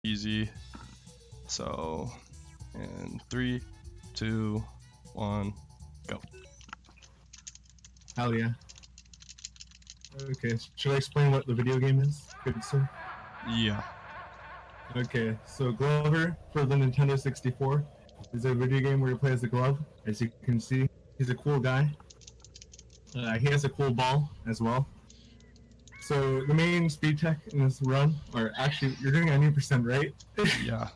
easy. So, in 3, 2, 1, go. Hell yeah. Okay, should I explain what the video game is? Good sir. Yeah. Okay, so Glover for the Nintendo 64 is a video game where you play as a glove. As you can see, he's a cool guy. He has a cool ball as well. So the main speed tech in this run, or actually you're doing 90%, right? Yeah.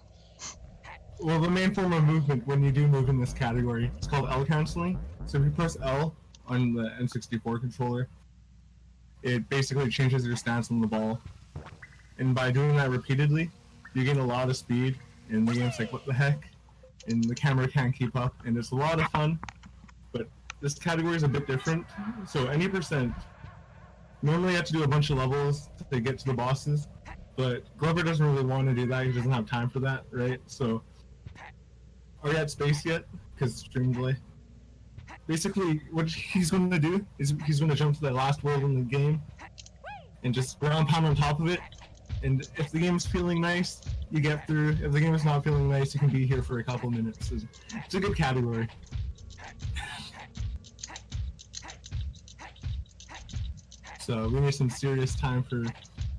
Well, the main form of movement when you do move in this category, it's called L canceling. So if you press L on the N64 controller, it basically changes your stance on the ball. And by doing that repeatedly, you gain a lot of speed, and the game's like, what the heck? And the camera can't keep up, and it's a lot of fun. But this category is a bit different, so any percent. Normally you have to do a bunch of levels to get to the bosses, but Glover doesn't really want to do that, he doesn't have time for that, right? So, are you at space yet? Because stream delay. Basically, what he's going to do is he's going to jump to the last world in the game, and just ground pound on top of it. And if the game's feeling nice, you get through. If the game is not feeling nice, you can be here for a couple minutes. It's a good category. So we need some serious time for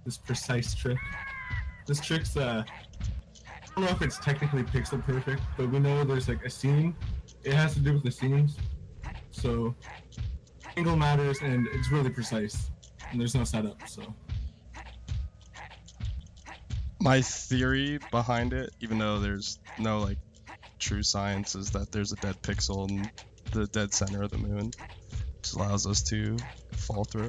this precise trick. This trick's, I don't know if it's technically pixel perfect, but we know there's like a scene. It has to do with the scenes. So angle matters, and it's really precise. And there's no setup, so. My theory behind it, even though there's no like true science, is that there's a dead pixel in the dead center of the moon, which allows us to fall through.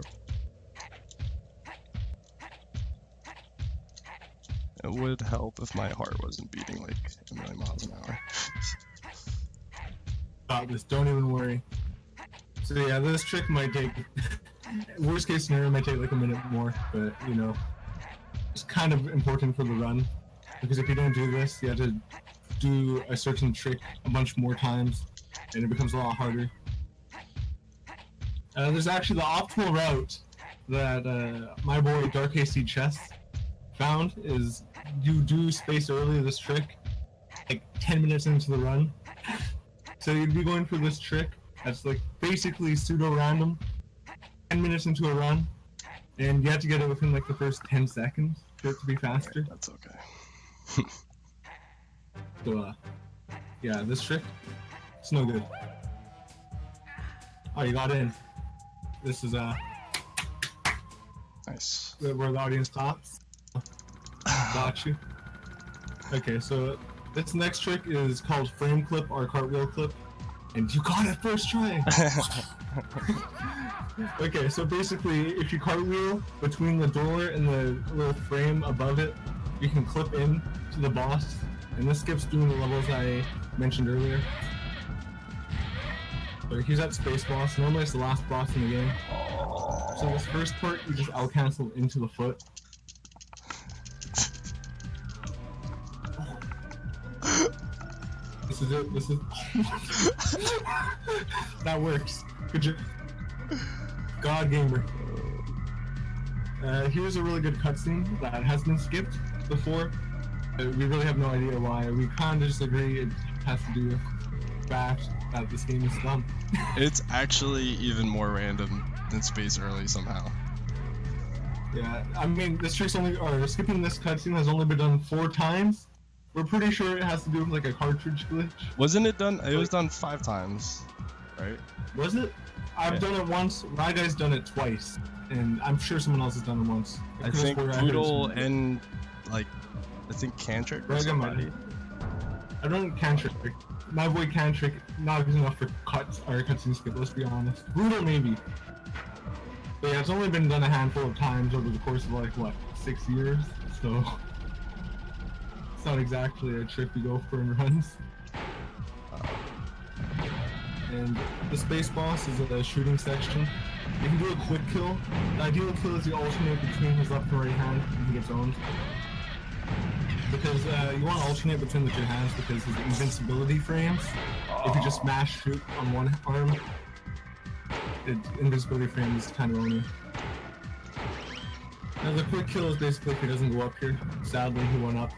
It would help if my heart wasn't beating like a million miles an hour. Got this, don't even worry. So yeah, this trick might take, worst case scenario, might take like a minute more, but you know, it's kind of important for the run, because if you don't do this, you have to do a certain trick a bunch more times, and it becomes a lot harder. There's actually the optimal route that my boy Dark AC Chess found is you do space early this trick, like 10 minutes into the run. So you'd be going for this trick that's like basically pseudo-random, 10 minutes into a run, and you have to get it within like the first 10 seconds for it to be faster. Right, that's okay. So yeah, this trick, it's no good. Oh, you got in. This is Nice. where the audience stops. Got you. Okay, so this next trick is called frame clip or cartwheel clip, and you got it first try. Okay, so basically, if you cartwheel between the door and the little frame above it, you can clip in to the boss, and this skips doing the levels I mentioned earlier. So here's that space boss. Normally it's the last boss in the game. So this first part, you just out cancel into the foot. This is it. This is. That works. Good job. God gamer. Here's a really good cutscene that has been skipped before. We really have no idea why. We kind of just agree it has to do with the fact that this game is dumb. It's actually even more random than Space Early somehow. Yeah, I mean, this trick's only, or skipping this cutscene has only been done 4 times. We're pretty sure it has to do with like a cartridge glitch. Wasn't it done? It was done 5 times, right? Was it? I've done it once. My guy's done it twice, and I'm sure someone else has done it once. I think Poodle and like I think Cantrick or somebody. I don't Cantrick. My boy Cantrick, not good enough for cutscene skip. Let's be honest. Poodle maybe. But yeah, it's only been done a handful of times over the course of like what 6 years. So it's not exactly a trick we go for in runs. And the space boss is a shooting section. You can do a quick kill. The ideal kill is you alternate between his left and right hand and he gets owned. Because you want to alternate between the 2 hands because his invincibility frames, if you just mash shoot on one arm, the invincibility frame is kind of only. Now the quick kill is basically if he doesn't go up here. Sadly he went up.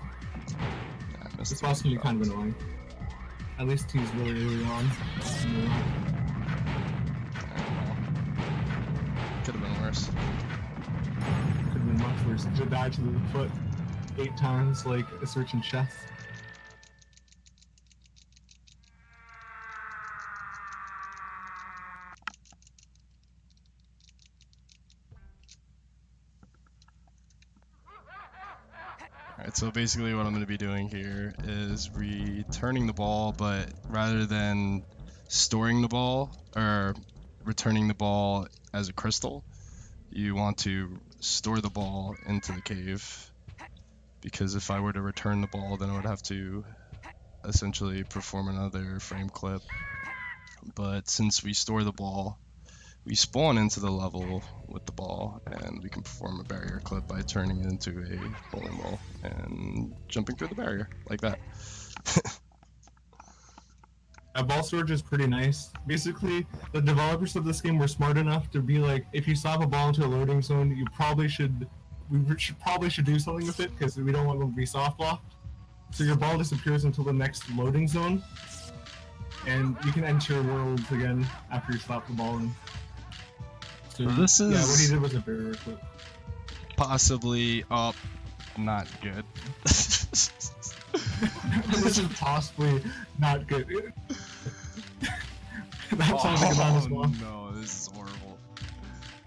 This boss can be kind of annoying. At least he's really early on. Could have been worse. Could have been much worse. Could have died to the foot 8 times like a searching chest. Alright, so basically what I'm going to be doing here is returning the ball, but rather than storing the ball or returning the ball as a crystal, you want to store the ball into the cave. Because if I were to return the ball, then I would have to essentially perform another frame clip. But since we store the ball, we spawn into the level with the ball, and we can perform a barrier clip by turning it into a bowling ball and jumping through the barrier like that. Ball storage is pretty nice. Basically, the developers of this game were smart enough to be like, if you slap a ball into a loading zone, you probably should do something with it because we don't want them to be soft locked. So your ball disappears until the next loading zone, and you can enter your world again after you slap the ball in. So this is what he did was a barrier clip. Possibly not good. This is possibly not good. That sounds like a honest one. No, this is horrible.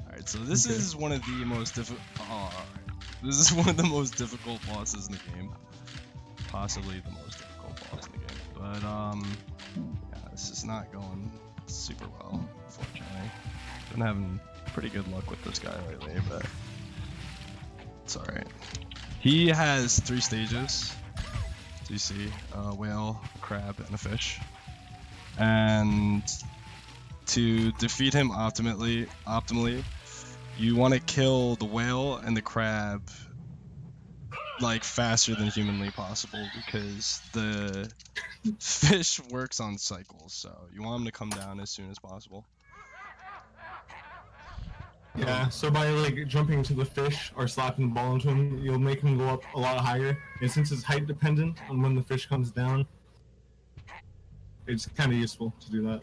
Alright, so this is one of the most difficult. This is one of the most difficult bosses in the game. Possibly the most difficult boss in the game. But yeah, this is not going super well, unfortunately. Been having pretty good luck with this guy lately, but it's alright. He has 3 stages. So you see a whale, a crab, and a fish. And to defeat him optimally, you want to kill the whale and the crab like faster than humanly possible, because the fish works on cycles, so you want him to come down as soon as possible. Yeah, so by like jumping to the fish or slapping the ball into him, you'll make him go up a lot higher. And since it's height dependent on when the fish comes down, it's kind of useful to do that.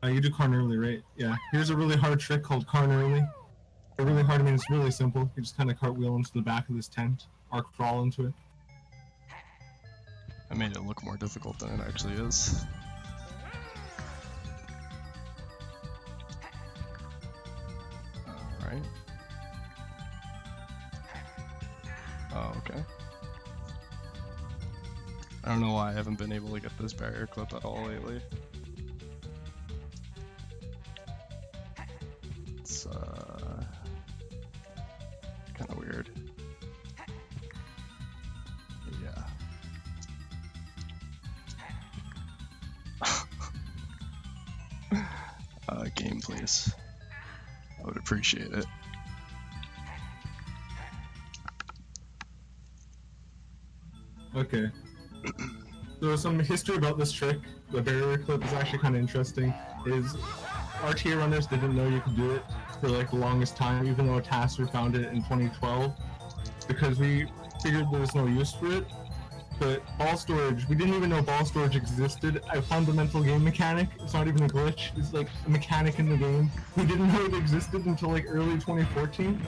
You do Carn early, right? Yeah. Here's a really hard trick called Carn early. Really hard, I mean, it's really simple. You just kind of cartwheel into the back of this tent, or crawl into it. I made it look more difficult than it actually is. Alright. Oh, okay. I don't know why I haven't been able to get this barrier clip at all lately. It's kind of weird. Yeah. Game, please. I would appreciate it. Okay. So some history about this trick. The barrier clip is actually kind of interesting. Is RTA runners didn't know you could do it for like the longest time, even though Tasser found it in 2012, because we figured there was no use for it. But ball storage, we didn't even know ball storage existed. A fundamental game mechanic. It's not even a glitch. It's like a mechanic in the game. We didn't know it existed until like early 2014,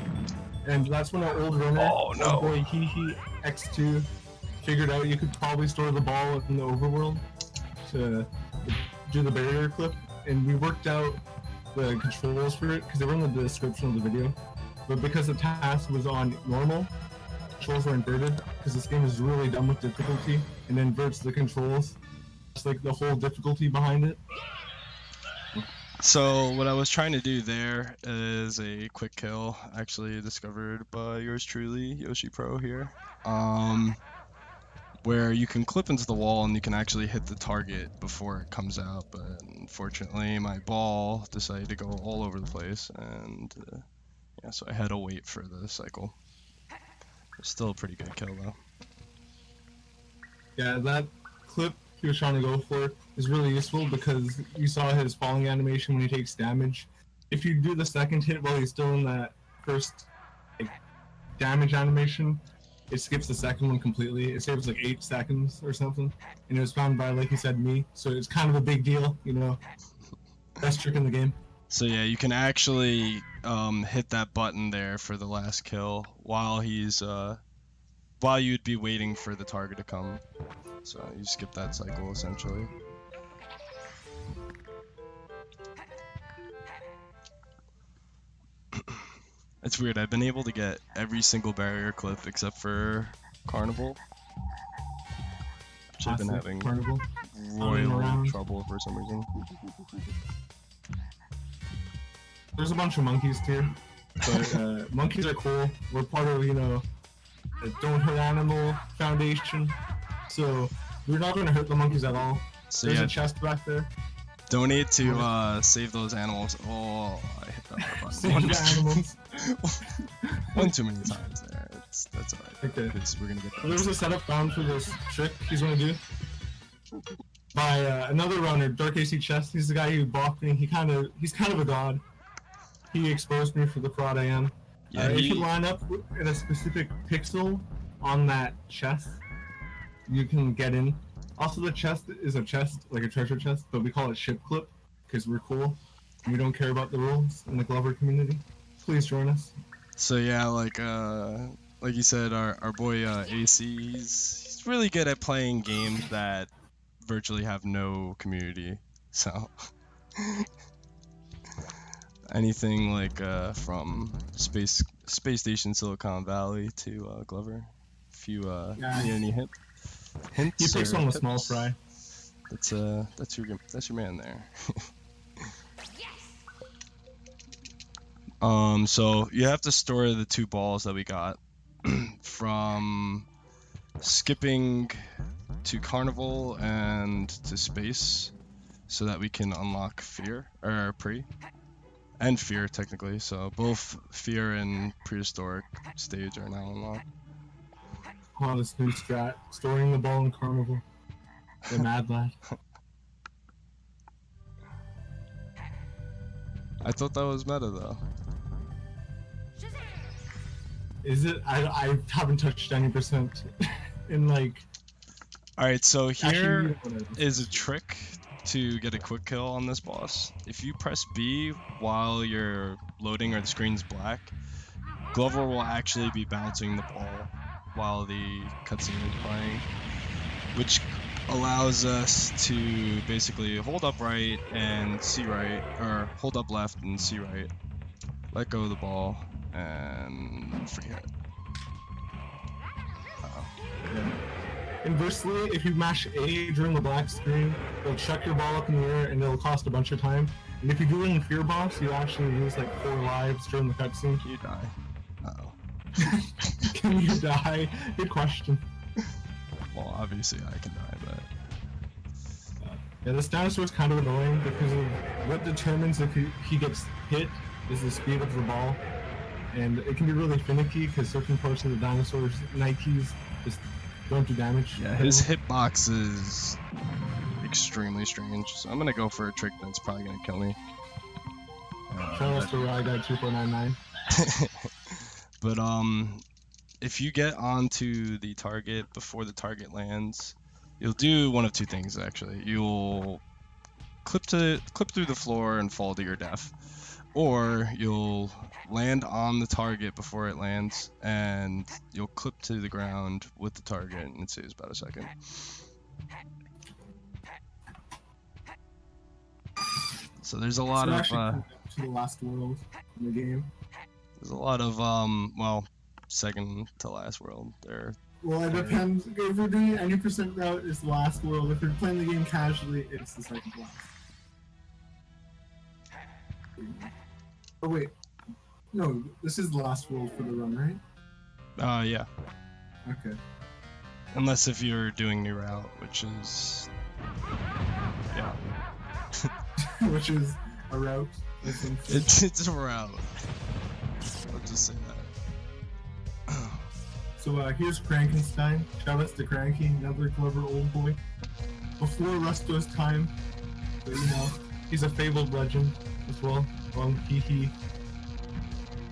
and that's when our old runner, our boy Hehe X2, figured out you could probably store the ball in the overworld to do the barrier clip, and we worked out the controls for it because they were in the description of the video. But because the task was on normal, controls were inverted, because this game is really dumb with difficulty and inverts the controls. It's like the whole difficulty behind it. So what I was trying to do there is a quick kill, actually discovered by yours truly, Yoshi Pro here, where you can clip into the wall and you can actually hit the target before it comes out. But unfortunately, my ball decided to go all over the place, and yeah, so I had to wait for the cycle. It's still a pretty good kill though. Yeah, that clip he was trying to go for is really useful because you saw his falling animation when he takes damage. If you do the second hit while he's still in that first like, damage animation, it skips the second one completely. It saves like 8 seconds or something, and it was found by, like you said, me. So it's kind of a big deal, you know. Best trick in the game. So yeah, you can actually hit that button there for the last kill while while you'd be waiting for the target to come. So you skip that cycle essentially. It's weird. I've been able to get every single barrier clip except for Carnival, which I've been having Carnival. royal trouble for some reason. There's a bunch of monkeys too, but monkeys are cool. We're part of, you know, the Don't Hurt Animal Foundation, so we're not going to hurt the monkeys at all. So There's yeah, a chest back there. donate to save those animals. Oh, I hit that button. Save the animals. One too many times there. That's alright. Okay. Because we're gonna get So there's a setup found for this trick he's going to do by another runner, Dark AC Chest. He's the guy who balked me. He's kind of a god. He exposed me for the fraud I am. Yeah, If you line up in a specific pixel on that chest, you can get in. Also, the chest is a chest, like a treasure chest, but we call it ship clip because we're cool. And we don't care about the rules in the Glover community. Please join us. So yeah, like you said, our boy AC, he's really good at playing games that virtually have no community. So anything like from Space Station Silicon Valley to Glover. If you need any hints, He picks or on the tips, small fry. That's your man there. So you have to store the 2 balls that we got from skipping to Carnival and to Space, so that we can unlock Fear or Pre, and Fear technically. So both Fear and Prehistoric stage are now unlocked. Oh, this new strat. Storing the ball in Carnival. The mad lad. I thought that was meta though. Is it? I haven't touched any percent in like... Alright, so here Actually, is a trick to get a quick kill on this boss. If you press B while you're loading or the screen's black, Glover will actually be bouncing the ball while the cutscene is playing, which allows us to basically hold up right and see right, or hold up left and see right, let go of the ball, and free hit. Yeah. Inversely, if you mash A during the black screen, it'll chuck your ball up in the air and it'll cost a bunch of time. And if you do it in Fear Boss, you actually lose like 4 lives during the cutscene. You die. Uh-oh. Can you die? Good question. Well, obviously I can die, but... Yeah, this dinosaur's kind of annoying because of what determines if he gets hit is the speed of the ball. And it can be really finicky because certain parts of the dinosaur's Nikes just don't do damage. Yeah, his hitbox is extremely strange, so I'm gonna go for a trick that's probably gonna kill me. Shout out to Rye2499. But if you get onto the target before the target lands, you'll do one of 2 things actually. You'll clip through the floor and fall to your death, or you'll land on the target before it lands and you'll clip to the ground with the target, and it saves about a second. So there's a lot of to the last world in the game. there's a lot of well, second to last world there. Well, it depends. If you're doing any percent route, it's the last world. If you're playing the game casually, it's the second to last. Oh wait, no, this is the last world for the run, right? Yeah. Okay. Unless if you're doing new route, which is yeah. Which is a route. I think. It's a route. I'll just say that. So here's Frankenstein. Shout out to Cranky, another clever old boy. Before Rusto's time, but, you know, he's a fabled legend as well. Along with Hee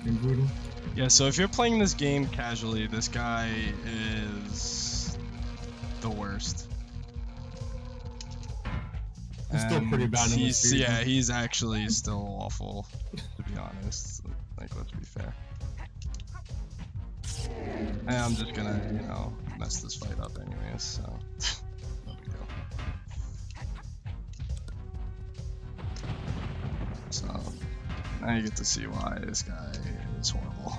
and Brutal. Yeah, so if you're playing this game casually, this guy is the worst. He's still pretty bad in this season. Yeah, he's actually still awful, to be honest. Like, let's be fair. And I'm just gonna, you know, mess this fight up anyways, so no big deal. So now you get to see why this guy is horrible.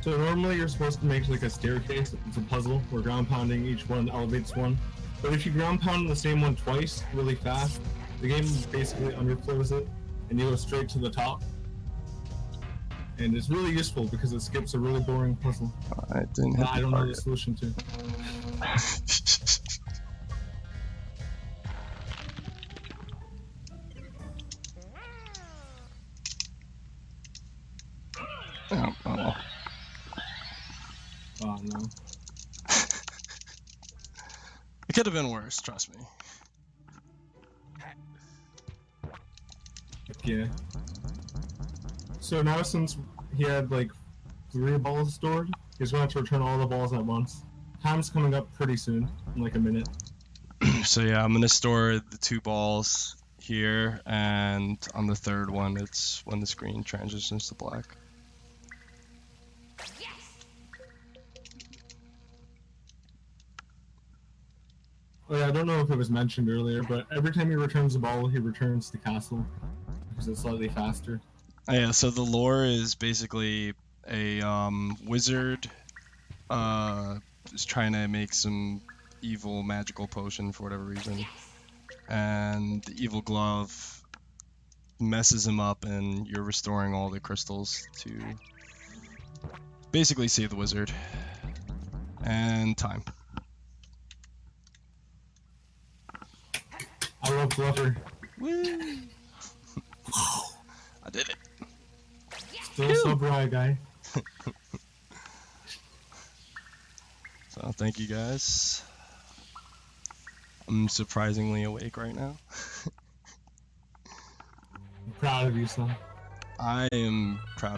So normally you're supposed to make like a staircase. It's a puzzle where ground pounding each one elevates one. But if you ground pound the same one twice really fast, the game basically underflows it and you go straight to the top. And it's really useful because it skips a really boring puzzle I didn't that hit I don't know the target. solution to. Oh, well. Oh no. It could have been worse, trust me. Yeah. So now since he had like 3 balls stored, he's going to return all the balls at once. Time's coming up pretty soon, in like a minute. So yeah, I'm gonna store the 2 balls here, and on the 3rd one, it's when the screen transitions to black. Oh yeah, I don't know if it was mentioned earlier, but every time he returns the ball, he returns the castle because it's slightly faster. Oh, yeah, so the lore is basically a wizard is trying to make some evil magical potion for whatever reason, and the evil glove messes him up, and you're restoring all the crystals to basically save the wizard. And time. I love Glover. Woo! I did it. Still so bright, guy. So thank you guys. I'm surprisingly awake right now. I'm proud of you, son. I am proud of